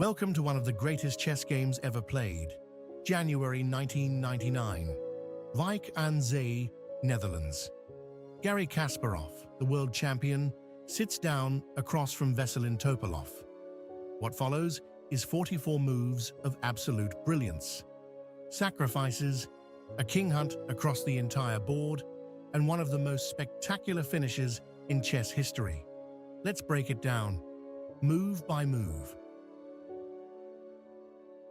Welcome to one of the greatest chess games ever played. January 1999. Wijk aan Zee, Netherlands. Garry Kasparov, the world champion, sits down across from Veselin Topalov. What follows is 44 moves of absolute brilliance. Sacrifices, a king hunt across the entire board, and one of the most spectacular finishes in chess history. Let's break it down, move by move.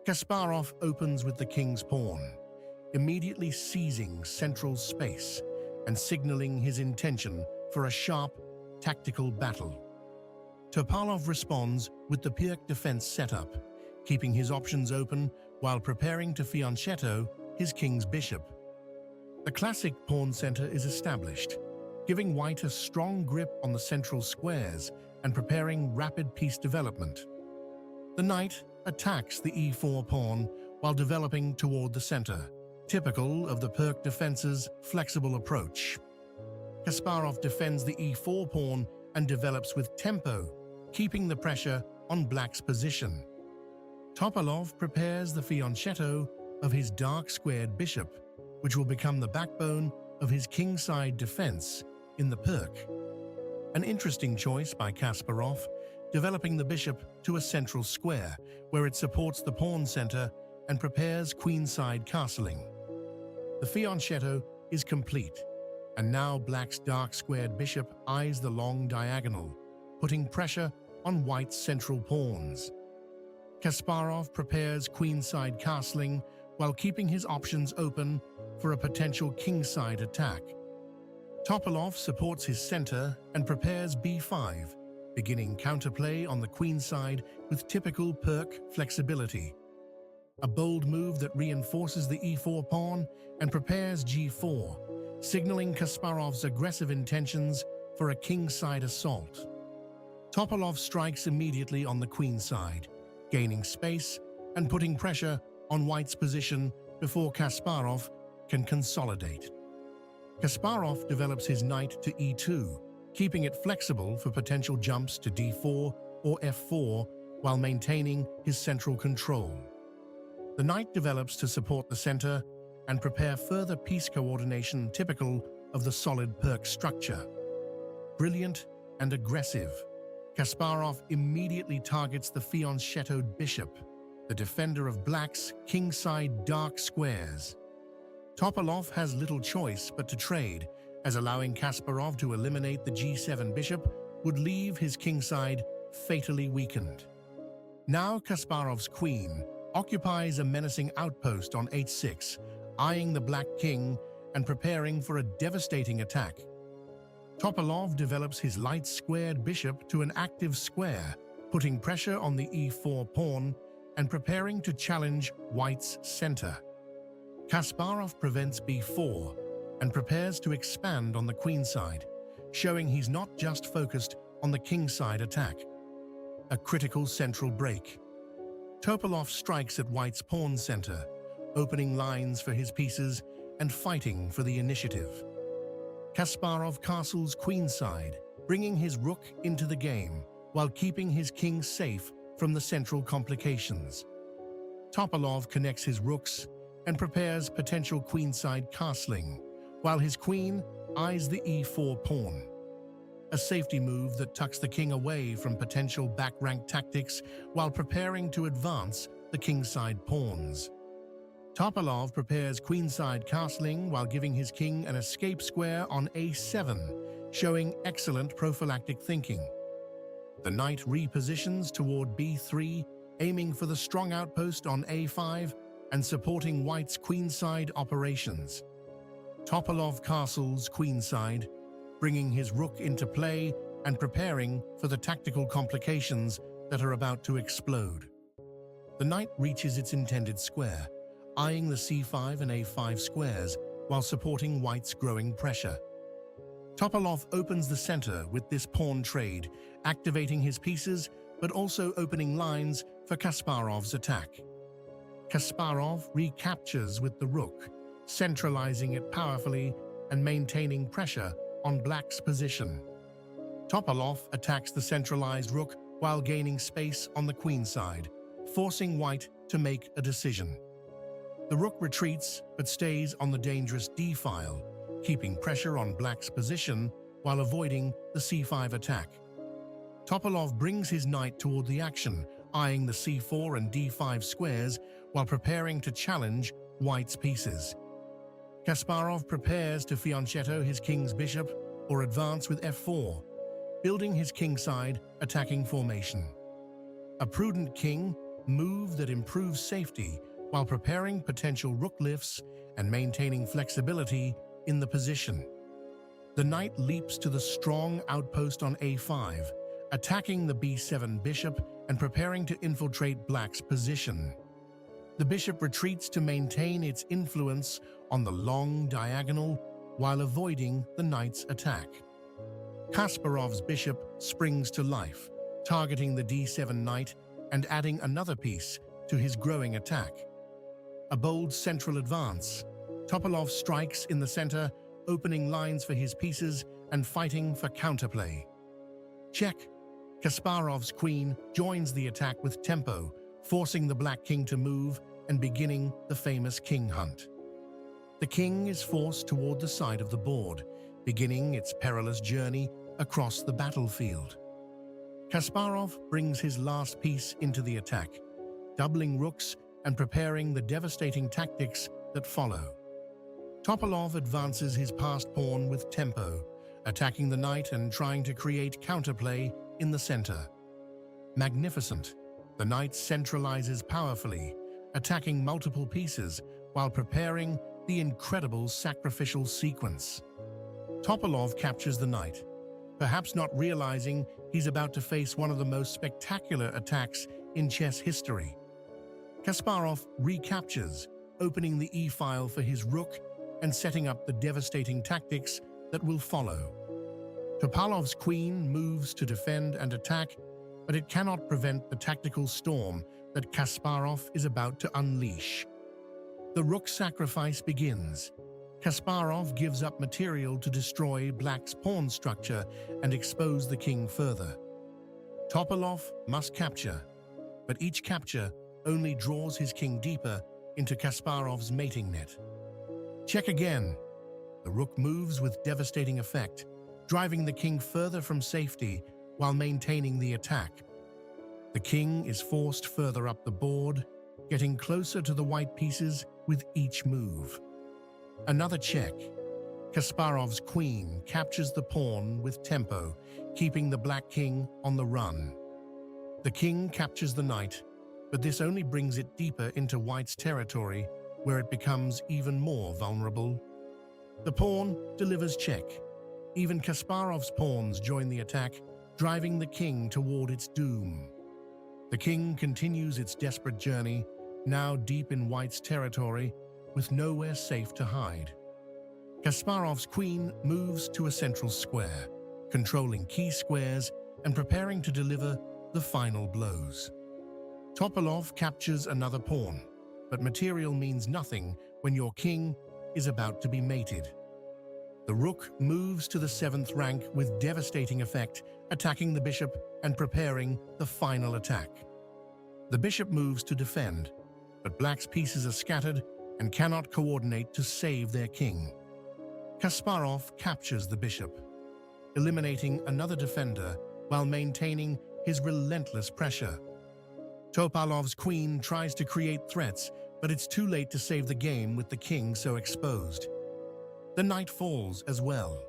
Kasparov opens with the king's pawn, immediately seizing central space and signaling his intention for a sharp, tactical battle. Topalov responds with the Pirc defense setup, keeping his options open while preparing to fianchetto his king's bishop. The classic pawn center is established, giving white a strong grip on the central squares and preparing rapid piece development. The knight attacks the e4 pawn while developing toward the center, typical of the Pirc defense's flexible approach. Kasparov defends the e4 pawn and develops with tempo, keeping the pressure on black's position. Topalov prepares the fianchetto of his dark-squared bishop, which will become the backbone of his kingside defense in the Pirc. An interesting choice by Kasparov, developing the bishop to a central square, where it supports the pawn center and prepares queenside castling. The fianchetto is complete, and now black's dark-squared bishop eyes the long diagonal, putting pressure on white's central pawns. Kasparov prepares queenside castling while keeping his options open for a potential kingside attack. Topalov supports his center and prepares b5, beginning counterplay on the queenside with typical Pirc flexibility. A bold move that reinforces the e4 pawn and prepares g4, signaling Kasparov's aggressive intentions for a kingside assault. Topalov strikes immediately on the queenside, gaining space and putting pressure on white's position before Kasparov can consolidate. Kasparov develops his knight to e2, keeping it flexible for potential jumps to d4 or f4 while maintaining his central control. The knight develops to support the center and prepare further piece coordination typical of the solid Pirc structure. Brilliant and aggressive, Kasparov immediately targets the fianchettoed bishop, the defender of black's kingside dark squares. Topalov has little choice but to trade, as allowing Kasparov to eliminate the g7 bishop would leave his kingside fatally weakened. Now Kasparov's queen occupies a menacing outpost on h6, eyeing the black king and preparing for a devastating attack. Topalov develops his light-squared bishop to an active square, putting pressure on the e4 pawn and preparing to challenge white's center. Kasparov prevents b4 and prepares to expand on the queenside, showing he's not just focused on the kingside attack. A critical central break. Topalov strikes at white's pawn center, opening lines for his pieces and fighting for the initiative. Kasparov castles queenside, bringing his rook into the game while keeping his king safe from the central complications. Topalov connects his rooks and prepares potential queenside castling, while his queen eyes the e4 pawn. A safety move that tucks the king away from potential back-rank tactics while preparing to advance the kingside pawns. Topalov prepares queenside castling while giving his king an escape square on a7, showing excellent prophylactic thinking. The knight repositions toward b3, aiming for the strong outpost on a5 and supporting white's queenside operations. Topalov castles queenside, bringing his rook into play and preparing for the tactical complications that are about to explode. The knight reaches its intended square, eyeing the c5 and a5 squares while supporting white's growing pressure. Topalov opens the center with this pawn trade, activating his pieces but also opening lines for Kasparov's attack. Kasparov recaptures with the rook, centralizing it powerfully and maintaining pressure on black's position. Topalov attacks the centralized rook while gaining space on the queenside, forcing white to make a decision. The rook retreats but stays on the dangerous d-file, keeping pressure on black's position while avoiding the c5 attack. Topalov brings his knight toward the action, eyeing the c4 and d5 squares while preparing to challenge white's pieces. Kasparov prepares to fianchetto his king's bishop or advance with f4, building his kingside attacking formation. A prudent king move that improves safety while preparing potential rook lifts and maintaining flexibility in the position. The knight leaps to the strong outpost on a5, attacking the b7 bishop and preparing to infiltrate black's position. The bishop retreats to maintain its influence on the long diagonal while avoiding the knight's attack. Kasparov's bishop springs to life, targeting the d7 knight and adding another piece to his growing attack. A bold central advance. Topalov strikes in the center, opening lines for his pieces and fighting for counterplay. Check. Kasparov's queen joins the attack with tempo, forcing the black king to move and beginning the famous king hunt. The king is forced toward the side of the board, beginning its perilous journey across the battlefield. Kasparov brings his last piece into the attack, doubling rooks and preparing the devastating tactics that follow. Topalov advances his passed pawn with tempo, attacking the knight and trying to create counterplay in the center. Magnificent, the knight centralizes powerfully, attacking multiple pieces while preparing the incredible sacrificial sequence. Topalov captures the knight, perhaps not realizing he's about to face one of the most spectacular attacks in chess history. Kasparov recaptures, opening the e-file for his rook and setting up the devastating tactics that will follow. Topalov's queen moves to defend and attack, but it cannot prevent the tactical storm that Kasparov is about to unleash. The rook sacrifice begins. Kasparov gives up material to destroy black's pawn structure and expose the king further. Topalov must capture, but each capture only draws his king deeper into Kasparov's mating net. Check again. The rook moves with devastating effect, driving the king further from safety while maintaining the attack. The king is forced further up the board, getting closer to the white pieces with each move. Another check. Kasparov's queen captures the pawn with tempo, keeping the black king on the run. The king captures the knight, but this only brings it deeper into white's territory, where it becomes even more vulnerable. The pawn delivers check. Even Kasparov's pawns join the attack, driving the king toward its doom. The king continues its desperate journey, now deep in white's territory, with nowhere safe to hide. Kasparov's queen moves to a central square, controlling key squares and preparing to deliver the final blows. Topalov captures another pawn, but material means nothing when your king is about to be mated. The rook moves to the 7th rank with devastating effect, attacking the bishop and preparing the final attack. The bishop moves to defend, but black's pieces are scattered and cannot coordinate to save their king. Kasparov captures the bishop, eliminating another defender while maintaining his relentless pressure. Topalov's queen tries to create threats, but it's too late to save the game with the king so exposed. The knight falls as well.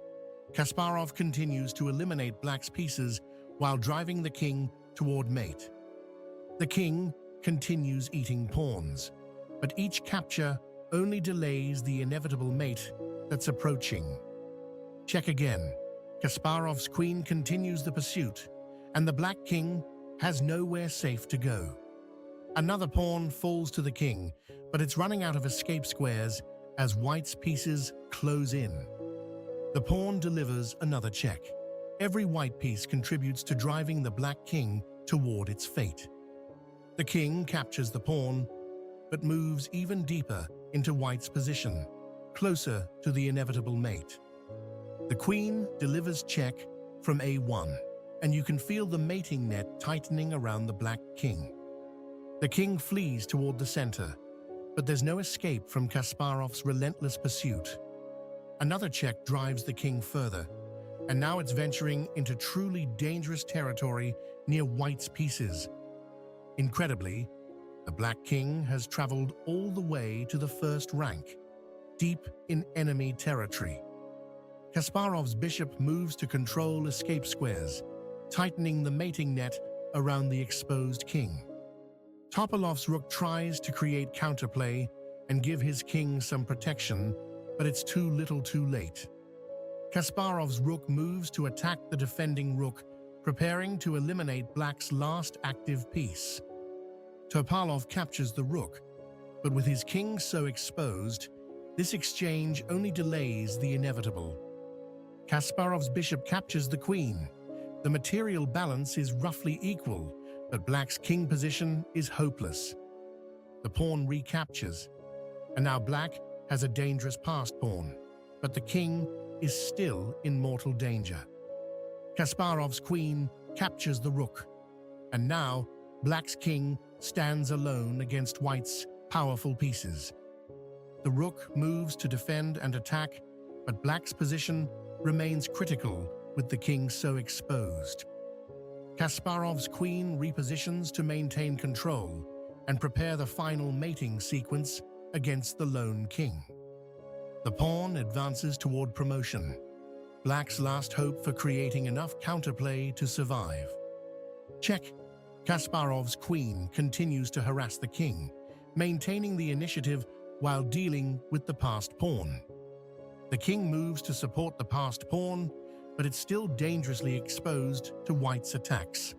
Kasparov continues to eliminate black's pieces while driving the king toward mate. The king continues eating pawns, but each capture only delays the inevitable mate that's approaching. Check again. Kasparov's queen continues the pursuit, and the black king has nowhere safe to go. Another pawn falls to the king, but it's running out of escape squares as white's pieces close in. The pawn delivers another check. Every white piece contributes to driving the black king toward its fate. The king captures the pawn, but moves even deeper into white's position, closer to the inevitable mate. The queen delivers check from a1, and you can feel the mating net tightening around the black king. The king flees toward the center, but there's no escape from Kasparov's relentless pursuit. Another check drives the king further, and now it's venturing into truly dangerous territory near White's pieces. Incredibly, the Black King has traveled all the way to the first rank, deep in enemy territory. Kasparov's bishop moves to control escape squares, tightening the mating net around the exposed king. Topalov's rook tries to create counterplay and give his king some protection, but it's too little too late. Kasparov's rook moves to attack the defending rook, preparing to eliminate Black's last active piece. Topalov captures the rook, but with his king so exposed, this exchange only delays the inevitable. Kasparov's bishop captures the queen. The material balance is roughly equal, but Black's king position is hopeless. The pawn recaptures, and now Black has a dangerous passed pawn, but the king is still in mortal danger. Kasparov's queen captures the rook, and now Black's king stands alone against White's powerful pieces. The rook moves to defend and attack, but Black's position remains critical with the king so exposed. Kasparov's queen repositions to maintain control and prepare the final mating sequence against the lone king. The pawn advances toward promotion, Black's last hope for creating enough counterplay to survive. Check. Kasparov's queen continues to harass the king, maintaining the initiative while dealing with the passed pawn. The king moves to support the passed pawn, but it's still dangerously exposed to White's attacks.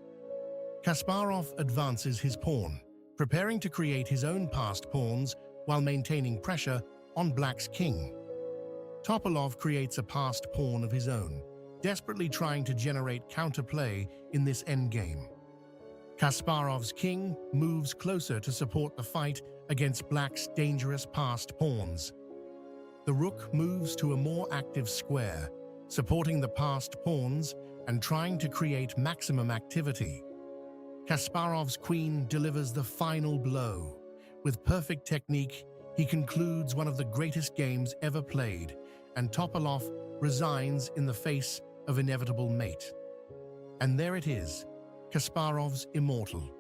Kasparov advances his pawn, preparing to create his own passed pawns while maintaining pressure on Black's king. Topalov creates a passed pawn of his own, desperately trying to generate counterplay in this endgame. Kasparov's king moves closer to support the fight against Black's dangerous passed pawns. The rook moves to a more active square, supporting the passed pawns and trying to create maximum activity. Kasparov's queen delivers the final blow. With perfect technique, he concludes one of the greatest games ever played, and Topalov resigns in the face of inevitable mate. And there it is, Kasparov's Immortal,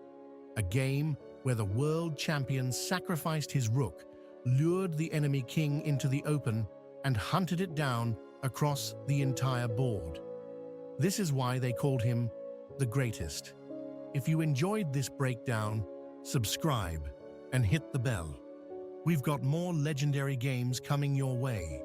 a game where the world champion sacrificed his rook, lured the enemy king into the open, and hunted it down across the entire board. This is why they called him the greatest. If you enjoyed this breakdown, subscribe and hit the bell. We've got more legendary games coming your way.